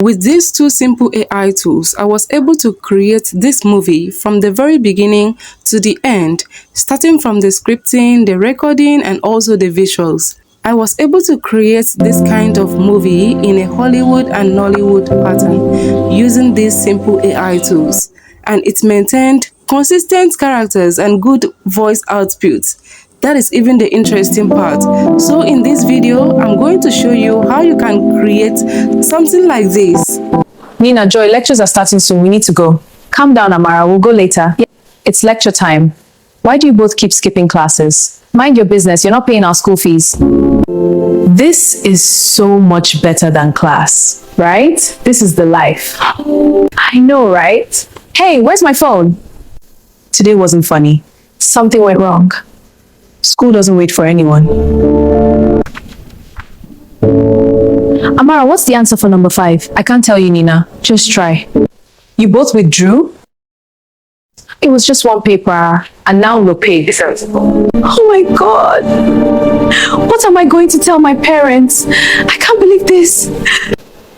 With these two simple AI tools, I was able to create this movie from the very beginning to the end, starting from the scripting, the recording, and also the visuals. I was able to create this kind of movie in a Hollywood and Nollywood pattern using these simple AI tools, and it maintained consistent characters and good voice outputs. That is even the interesting part. So in this video, I'm going to show you how you can create something like this. Nina, Joy, lectures are starting soon. We need to go. Calm down, Amara. We'll go later. It's lecture time. Why do you both keep skipping classes? Mind your business. You're not paying our school fees. This is so much better than class, right? This is the life. I know, right? Hey, where's my phone? Today wasn't funny. Something went wrong. School doesn't wait for anyone. Amara, what's the answer for number 5? I can't tell you, Nina. Just try. You both withdrew? It was just one paper, and now we're paid. Oh my God. What am I going to tell my parents? I can't believe this.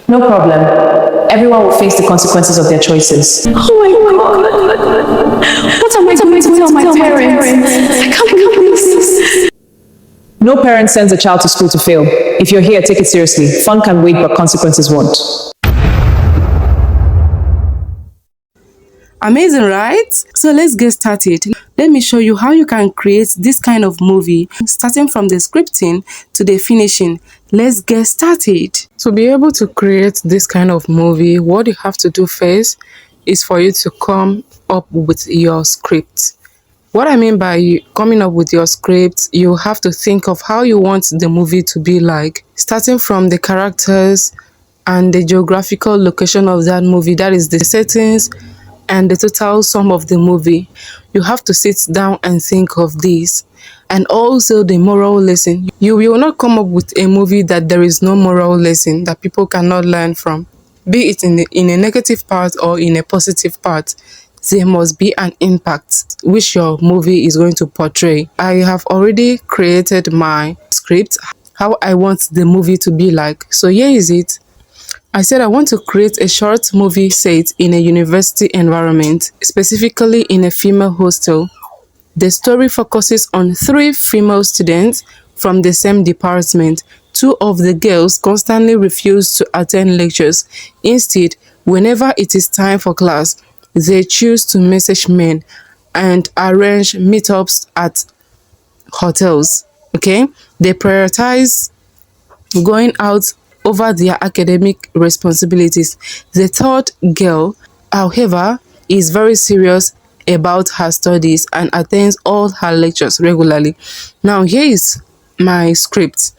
No problem. Everyone will face the consequences of their choices. Oh my God. What am I going to tell my parents? I can't believe this. No parent sends a child to school to fail. If you're here, take it seriously. Fun can wait, but consequences won't. Amazing, right? So let's get started. Let me show you how you can create this kind of movie, starting from the scripting to the finishing. Let's get started. To be able to create this kind of movie, what you have to do first is for you to come up with your script. What I mean by coming up with your script, you have to think of how you want the movie to be like, starting from the characters and the geographical location of that movie, that is the settings and the total sum of the movie. You have to sit down and think of this. And also the moral lesson. You will not come up with a movie that there is no moral lesson that people cannot learn from. Be it in a negative part or in a positive part, there must be an impact which your movie is going to portray. I have already created my script, how I want the movie to be like. So here is it. I said I want to create a short movie set in a university environment, specifically in a female hostel. The story focuses on 3 female students from the same department. 2 of the girls constantly refuse to attend lectures. Instead, whenever it is time for class, they choose to message men and arrange meetups at hotels. Okay? They prioritize going out over their academic responsibilities. The third girl, however, is very serious about her studies and attends all her lectures regularly. Now here is my script.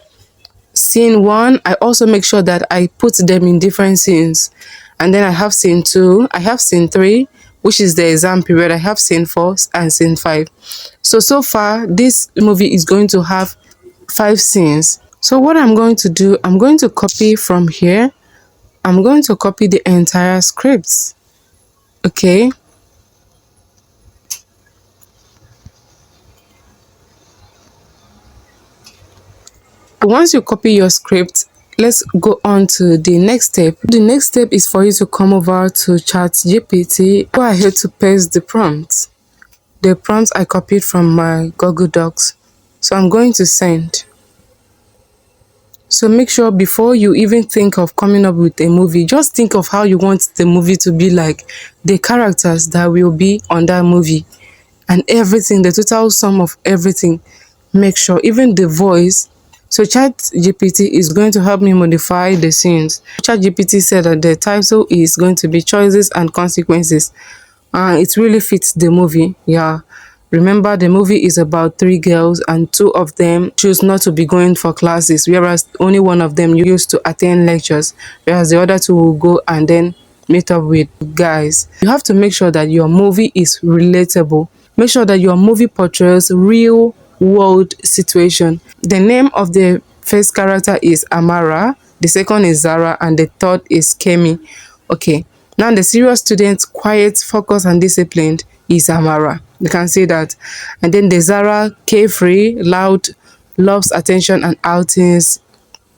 Scene 1, I also make sure that I put them in different scenes. And then I have scene 2, I have scene 3, which is the exam period, I have scene 4 and scene 5. So far, this movie is going to have 5 scenes. So what I'm going to do, I'm going to copy from here. I'm going to copy the entire script. Okay. Once you copy your script, let's go on to the next step. The next step is for you to come over to ChatGPT. Go ahead to paste the prompts. The prompts I copied from my Google Docs. So I'm going to send. So make sure before you even think of coming up with a movie, just think of how you want the movie to be like, the characters that will be on that movie, and everything, the total sum of everything. Make sure, even the voice. So ChatGPT is going to help me modify the scenes. ChatGPT said that the title is going to be Choices and Consequences. It really fits the movie. Yeah. Remember, the movie is about 3 girls and 2 of them choose not to be going for classes, whereas only one of them used to attend lectures, whereas the other 2 will go and then meet up with guys. You have to make sure that your movie is relatable. Make sure that your movie portrays real world situation. The name of the first character is Amara, the second is Zara, and the third is Kemi. Okay. Now the serious student, quiet, focused, and disciplined is Amara. You can see that. And then the Zara, carefree, loud, loves attention and outings,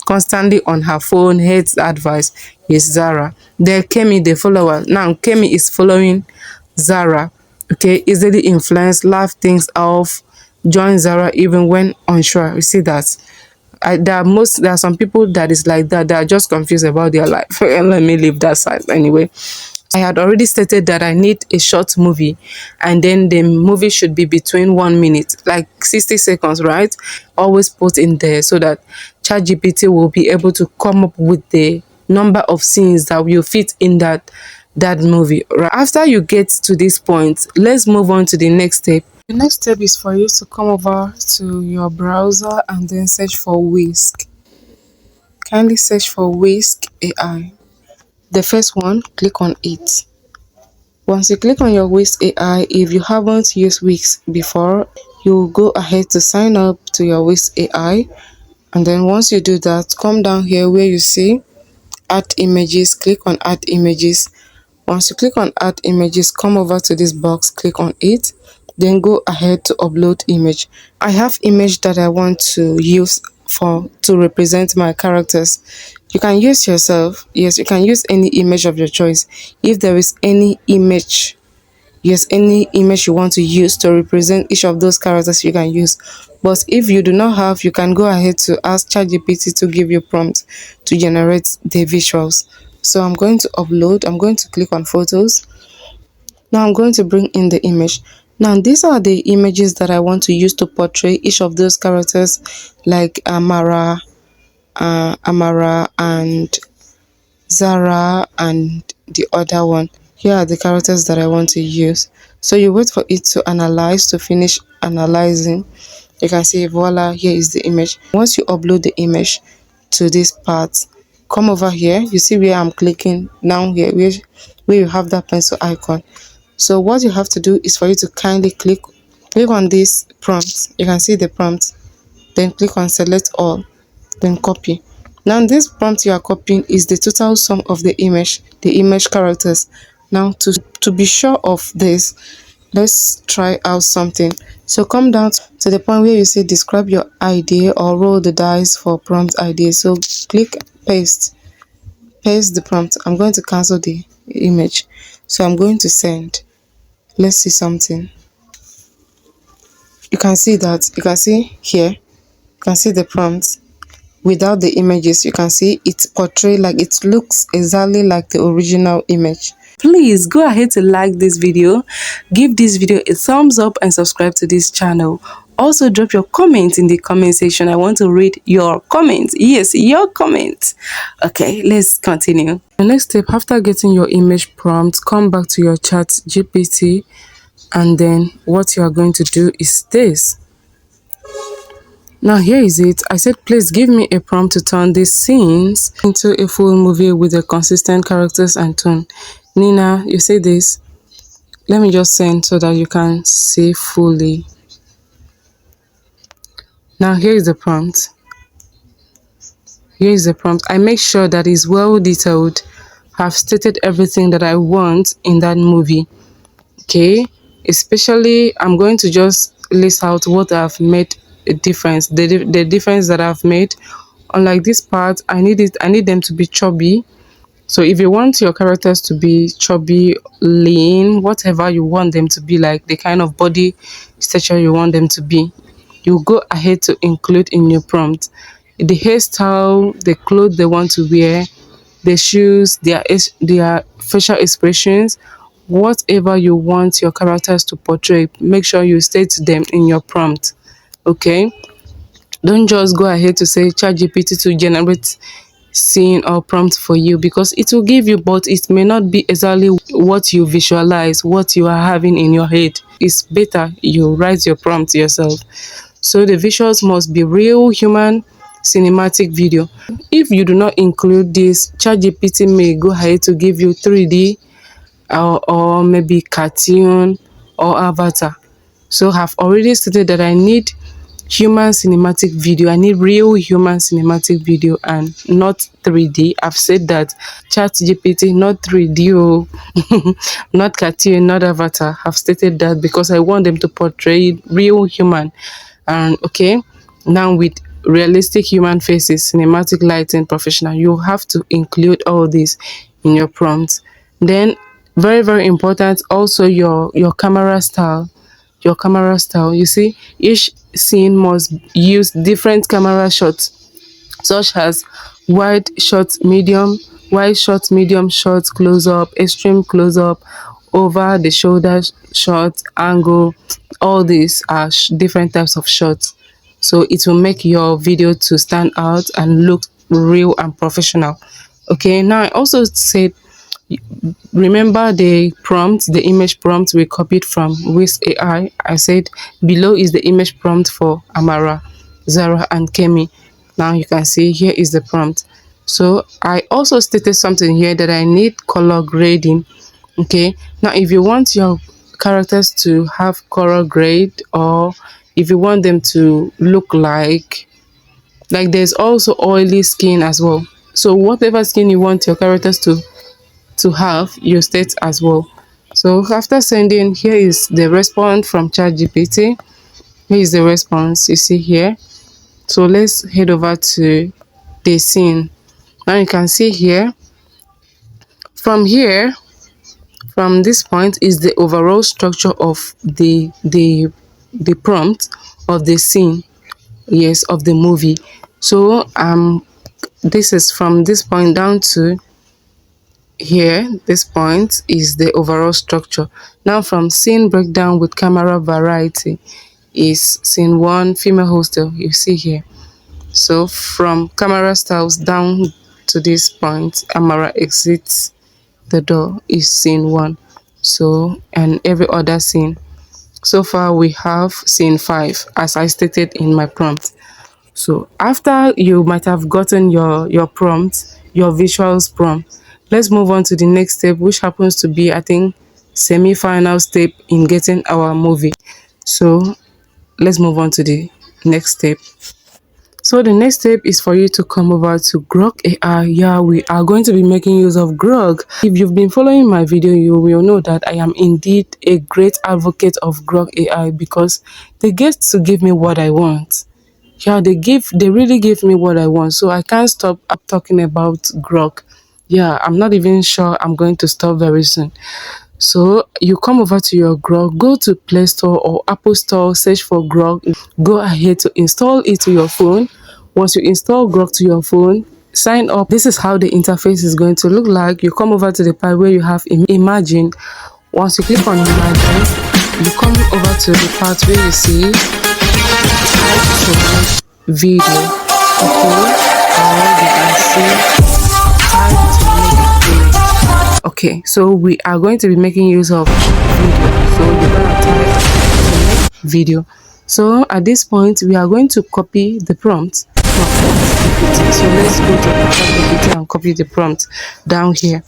constantly on her phone, hates advice, is Zara. Then Kemi, the follower. Now Kemi is following Zara. Okay, easily influenced, laugh things off, join Zara even when unsure. You see that? There are some people that is like that. They are just confused about their life. Let me leave that side anyway. I had already stated that I need a short movie, and then the movie should be between 1 minute, like 60 seconds, right? Always put in there so that ChatGPT will be able to come up with the number of scenes that will fit in that movie. Right? After you get to this point, let's move on to the next step. The next step is for you to come over to your browser and then search for Whisk. Kindly search for Whisk AI. The first one, click on it. Once you click on your Whisk AI, if you haven't used Whisk before, you will go ahead to sign up to your Whisk AI. And then once you do that, come down here where you see add images, click on add images. Once you click on add images, come over to this box, click on it, then go ahead to upload image. I have image that I want to use to represent my characters. You can use yourself. Yes, you can use any image of your choice. If there is any image, yes, any image you want to use to represent each of those characters, you can use. But if you do not have, you can go ahead to ask ChatGPT to give you prompt to generate the visuals. So I'm going to upload. I'm going to click on photos. Now I'm going to bring in the image. Now these are the images that I want to use to portray each of those characters, like Amara and Zara and the other one. Here are the characters that I want to use. So you wait for it to analyze, to finish analyzing. You can see, voila, here is the image. Once you upload the image to this part, come over here. You see where I'm clicking down here, where you have that pencil icon. So what you have to do is for you to kindly click on this prompt. You can see the prompt. Then click on select all, then copy. Now this prompt you are copying is the total sum of the image characters. Now to be sure of this, let's try out something. So come down to the point where you say describe your idea or roll the dice for prompt idea. So click paste the prompt. I'm going to cancel the image, so I'm going to send. Let's see something. You can see that, you can see here, you can see the prompt without the images. You can see it's portrayed like it looks exactly like the original image. Please go ahead to like this video, give this video a thumbs up and subscribe to this channel. Also drop your comments in the comment section. I want to read your comments. Yes, your comments. Okay, let's continue. The next step, after getting your image prompt, come back to your chat GPT, and then what you are going to do is this. Now here is it. I said, please give me a prompt to turn these scenes into a full movie with a consistent characters and tone. Nina, you say this. Let me just send so that you can see fully. Now here is the prompt. Here is the prompt. I make sure that it's well detailed. I've stated everything that I want in that movie. Okay, especially I'm going to just list out what I've made a difference, the difference that I've made. Unlike this part, I need them to be chubby. So if you want your characters to be chubby, lean, whatever you want them to be, like the kind of body stature you want them to be, you go ahead to include in your prompt the hairstyle, the clothes they want to wear, the shoes, their facial expressions, whatever you want your characters to portray. Make sure you state them in your prompt. Okay, don't just go ahead to say ChatGPT to generate scene or prompt for you, because it will give you, but it may not be exactly what you visualize, what you are having in your head. It's better you write your prompt yourself. So the visuals must be real, human, cinematic video. If you do not include this, ChatGPT may go ahead to give you 3D or maybe cartoon or avatar. So I've already stated that I need human cinematic video. I need real human cinematic video and not 3D. I've said that. ChatGPT, not 3D, oh. Not cartoon, not avatar. I've stated that because I want them to portray real human. And okay, now with realistic human faces, cinematic lighting, professional. You have to include all this in your prompt. Then very, very important, also your camera style. Your camera style. You see, each scene must use different camera shots, such as wide shot, medium shot, close up, extreme close up, over the shoulder shot, angle. All these are different types of shots, so it will make your video to stand out and look real and professional. Okay, now I also said, remember the prompt, the image prompt we copied from Whisk-AI. I said below is the image prompt for Amara, Zara, and Kemi. Now you can see here is the prompt. So I also stated something here that I need color grading. Okay, now if you want your characters to have color grade, or if you want them to look like there's also oily skin as well. So whatever skin you want your characters to have, you state as well. So after sending, here is the response from ChatGPT. Here is the response you see here. So let's head over to the scene. Now you can see here, from here, from this point is the overall structure of the prompt of the scene, yes, of the movie. So this is from this point down to here. This point is the overall structure. Now from scene breakdown with camera variety is scene 1, female hostel, you see here. So from camera styles down to this point, Amara exits the door is scene 1. So, and every other scene. So far we have scene 5 as I stated in my prompt. So after you might have gotten your prompt, your visuals prompt, let's move on to the next step, which happens to be, I think, semi-final step in getting our movie. So let's move on to the next step. So the next step is for you to come over to Grok-AI. Yeah, we are going to be making use of Grok. If you've been following my video, you will know that I am indeed a great advocate of Grok-AI because they get to give me what I want. Yeah, they really give me what I want, so I can't stop talking about Grok. Yeah, I'm not even sure I'm going to stop very soon. So you come over to your Grok, go to Play Store or Apple Store, search for Grok, go ahead to install it to your phone. Once you install Grok to your phone, sign up. This is how the interface is going to look like. You come over to the part where you have Imagine. Once you click on Imagine, you come over to the part where you see Type to Make Video. Okay, or you can see Type to Make Video. Okay, so we are going to be making use of video. So you're gonna type to make video. So at this point, we are going to copy the prompt from ChatGPT. So let's go to ChatGPT and copy the prompt down here.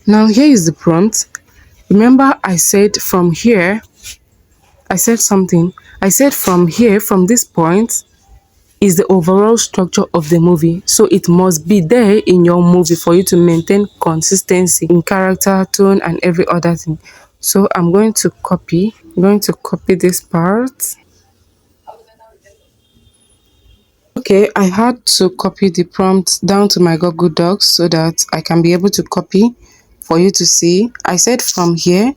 Now here is the prompt. Remember I said from here, I said something. I said from here, from this point, is the overall structure of the movie, so it must be there in your movie for you to maintain consistency in character, tone, and every other thing. So I'm going to copy this part. Okay, I had to copy the prompt down to my Google Docs so that I can be able to copy for you to see. I said from here,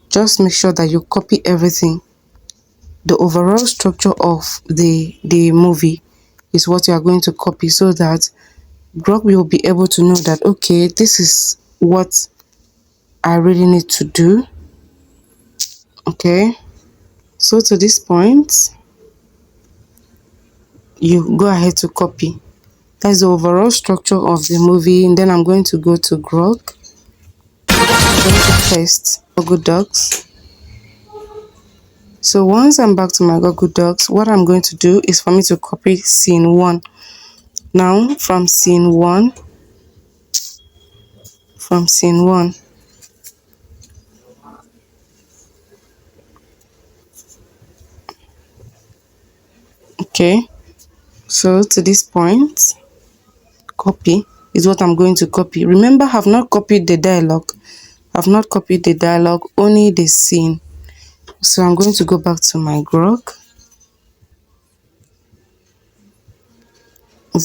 just make sure that you copy everything. The overall structure of the movie is what you are going to copy, so that Grok will be able to know that, okay, this is what I really need to do. Okay, so to this point, you go ahead to copy. That's the overall structure of the movie. And then I'm going to go to Grok. I'm going to paste Google Docs. So once I'm back to my Google Docs, what I'm going to do is for me to copy scene 1. Now from scene 1, okay, so to this point, copy is what I'm going to copy. Remember, I have not copied the dialogue. I've not copied the dialogue, only the scene. So I'm going to go back to my Grok.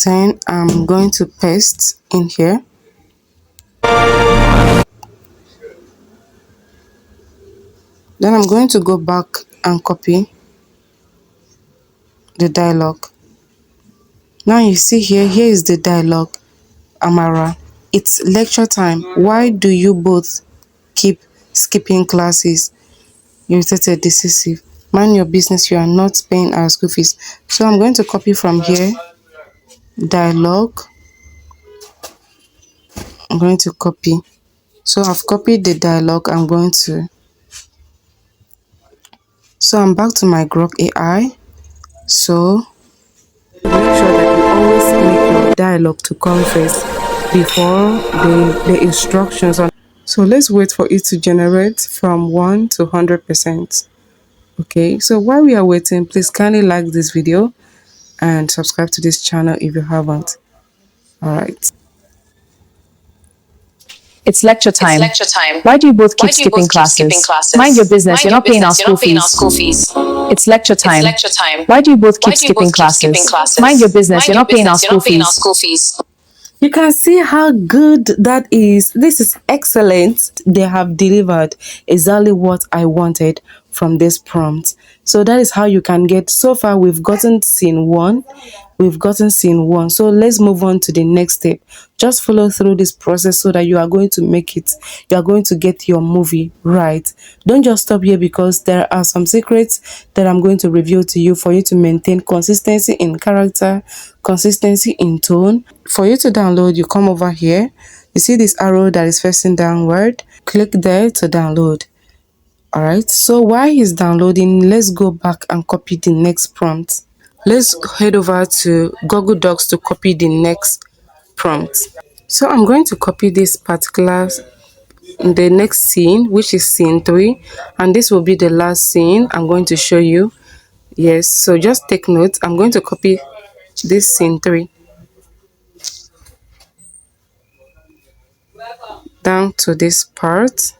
Then I'm going to paste in here. Then I'm going to go back and copy the dialogue. Now you see here is the dialogue. Amara, it's lecture time. Why do you both keep skipping classes? Irritated, decisive. Mind your business, you are not paying our school fees. So I'm going to copy from here. Dialogue. I'm going to copy. So I've copied the dialogue. So I'm back to my Grok-AI. So make sure that you always make your dialogue to come first before the instructions on. So let's wait for it to generate from 1 to 100%. Okay, so while we are waiting, please kindly like this video and subscribe to this channel if you haven't. All right. It's lecture It's time. lecture time. Why do you both Why keep do you skipping both keep skipping classes? classes? Mind your business. Mind You're your not paying our business. You're school not paying our fees. school fees. It's lecture It's time. lecture time. Why do you both Why keep do you skipping both keep skipping classes? classes? Mind your business. Mind You're your not paying our business. You're school not paying our fees. school fees. You can see how good that is. This is excellent. They have delivered exactly what I wanted from this prompt. So that is how you can get. So far we've gotten scene 1. We've gotten scene 1. So let's move on to the next step. Just follow through this process so that you are going to make it. You are going to get your movie right. Don't just stop here, because there are some secrets that I'm going to reveal to you for you to maintain consistency in character, consistency in tone. For you to download, you come over here. You see this arrow that is facing downward. Click there to download. All right. So while he's downloading, let's go back and copy the next prompt. Let's head over to Google Docs to copy the next prompt. So I'm going to copy this particular the next scene, which is scene 3, and this will be the last scene I'm going to show you. Yes, so just take note. I'm going to copy this scene 3 down to this part.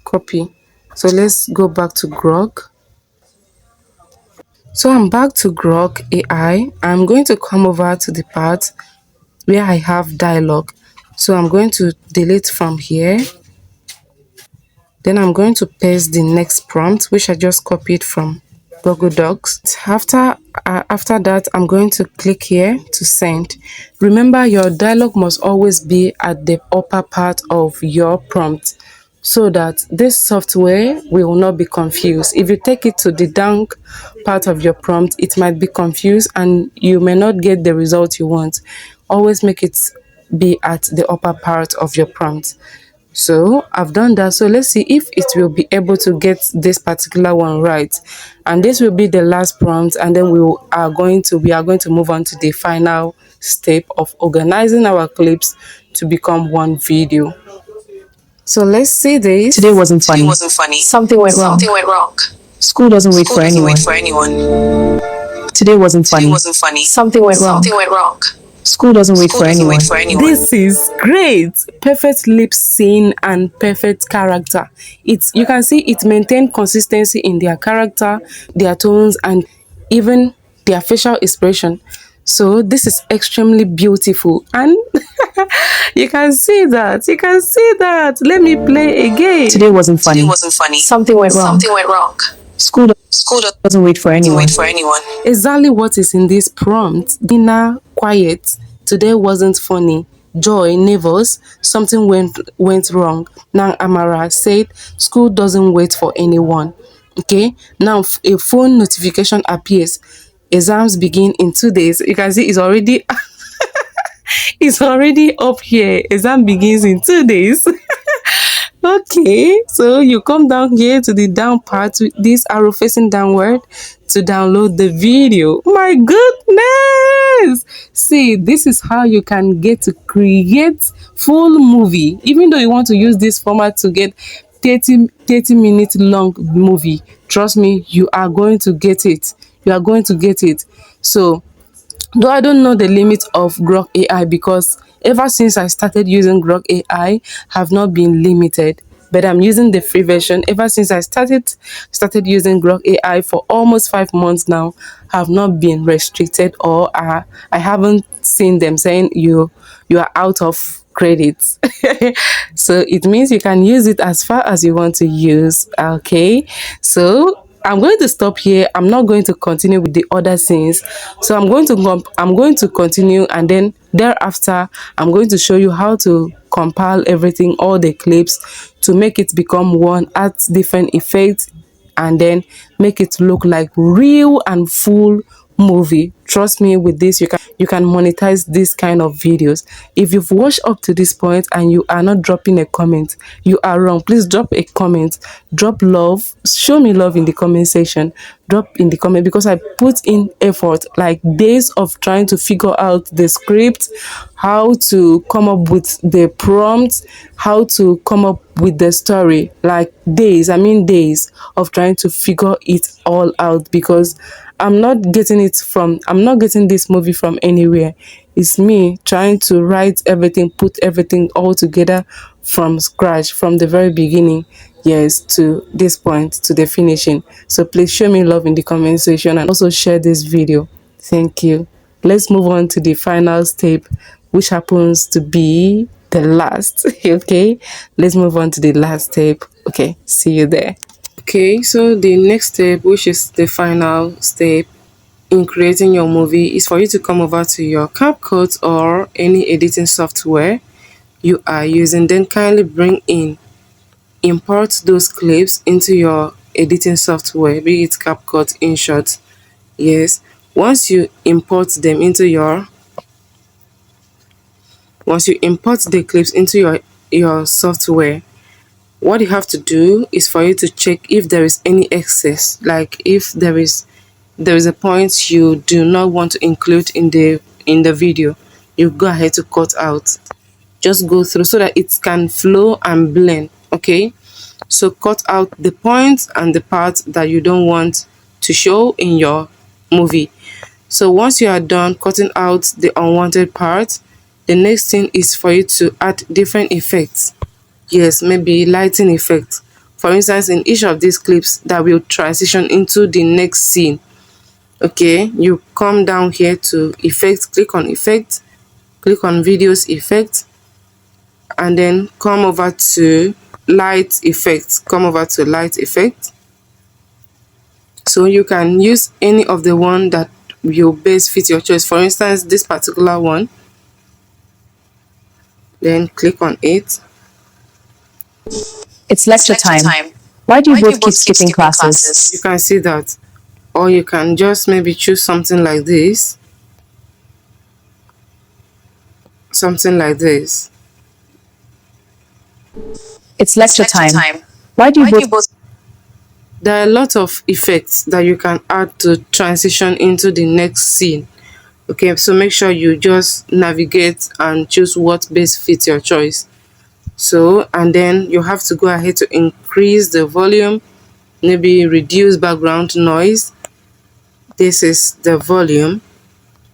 Copy. So let's go back to Grok. So I'm back to Grok AI. I'm going to come over to the part where I have dialogue. So I'm going to delete from here. Then I'm going to paste the next prompt, which I just copied from Google Docs. After that, I'm going to click here to send. Remember, your dialogue must always be at the upper part of your prompt, so that this software will not be confused. If you take it to the down part of your prompt, it might be confused and you may not get the result you want. Always make it be at the upper part of your prompt. So I've done that. So let's see if it will be able to get this particular one right. And this will be the last prompt, and then we are going to move on to the final step of organizing our clips to become one video. So let's see this. Today wasn't Today funny. wasn't funny. Something went wrong. Something went wrong. School doesn't wait School for doesn't anyone. wait for anyone. Today wasn't Today funny. wasn't funny. Something went wrong. Something went wrong. School doesn't wait School for doesn't anyone. wait for anyone. This is great. Perfect lip sync and perfect character. You can see it maintained consistency in their character, their tones, and even their facial expression. So this is extremely beautiful, and you can see that. You can see that. Let me play again. Today wasn't funny. Today wasn't funny. Something went wrong. Something went wrong. School School doesn't wait for doesn't anyone. wait for anyone. Exactly what is in this prompt. Dinner, quiet. Today wasn't funny. Joy, nervous. Something went wrong. Now Amara said, school doesn't wait for anyone. Okay. Now a phone notification appears. Exams begin in 2 days. You can see it's already it's already up here. Exam begins in 2 days. Okay, so you come down here to the down part with this arrow facing downward to download the video. My goodness! See, this is how you can get to create full movie. Even though you want to use this format to get 30 minute long movie, trust me, you are going to get it. You are going to get it. So though I don't know the limit of Grok AI, because Ever since I started using Grok-AI, have not been limited, but I'm using the free version. Ever since I started using Grok-AI for almost 5 months now, have not been restricted, or I haven't seen them saying you are out of credits. So it means you can use it as far as you want to use. Okay, so I'm going to stop here. I'm not going to continue with the other scenes. So I'm going to continue, and then thereafter I'm going to show you how to compile everything, all the clips, to make it become one, add different effects, and then make it look like real and full movie. Trust me, with this you can monetize this kind of videos. If you've watched up to this point and you are not dropping a comment, you are wrong. Please drop a comment, drop love, show me love in the comment section. Drop in the comment, because I put in effort, like days of trying to figure out the script, how to come up with the prompt, how to come up with the story. Like days, I mean days of trying to figure it all out, because I'm not getting this movie from anywhere. It's me trying to write everything, put everything all together from scratch, from the very beginning, yes, to this point, to the finishing. So please show me love in the comment section, and also share this video. Thank you. Let's move on to the final step, which happens to be the last. Okay, let's move on to the last step. Okay, see you there. Okay, so the next step, which is the final step in creating your movie, is for you to come over to your CapCut or any editing software you are using. Then kindly import those clips into your editing software, be it CapCut, InShot. Yes, once you import them into your once you import the clips into your software, what you have to do is for you to check if there is any excess, like if there is a point you do not want to include in the video. You go ahead to cut out. Just go through so that it can flow and blend. Okay, so cut out the points and the parts that you don't want to show in your movie. So once you are done cutting out the unwanted part, the next thing is for you to add different effects. Yes, maybe lighting effect. For instance, in each of these clips that will transition into the next scene. Okay, you come down here to effects, click on effect, click on videos effect, and then come over to light effects. Come over to light effect. So you can use any of the one that will best fit your choice. For instance, this particular one. Then click on it. It's lecture time. Why do you both keep skipping classes? You can see that. Or you can just maybe choose something like this. Something like this. It's lecture time. Why do you both... There are a lot of effects that you can add to transition into the next scene. Okay, so make sure you just navigate and choose what best fits your choice. So, and then you have to go ahead to increase the volume, maybe reduce background noise. This is the volume,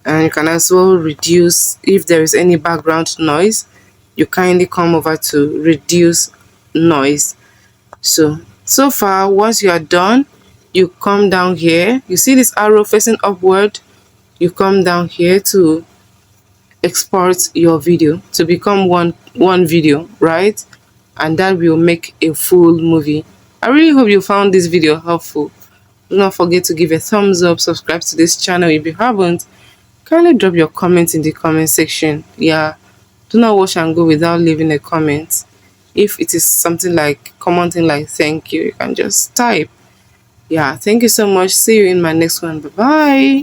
and you can as well reduce if there is any background noise. You kindly come over to reduce noise. So far, once you are done, you come down here. You see this arrow facing upward? You come down here to export your video to become one video, right? And that will make a full movie. I really hope you found this video helpful. Do not forget to give a thumbs up, subscribe to this channel if you haven't. Kindly drop your comments in the comment section. Yeah, do not watch and go without leaving a comment. If it is something like common thing like thank you, you can just type. Yeah, thank you so much. See you in my next one. Bye bye.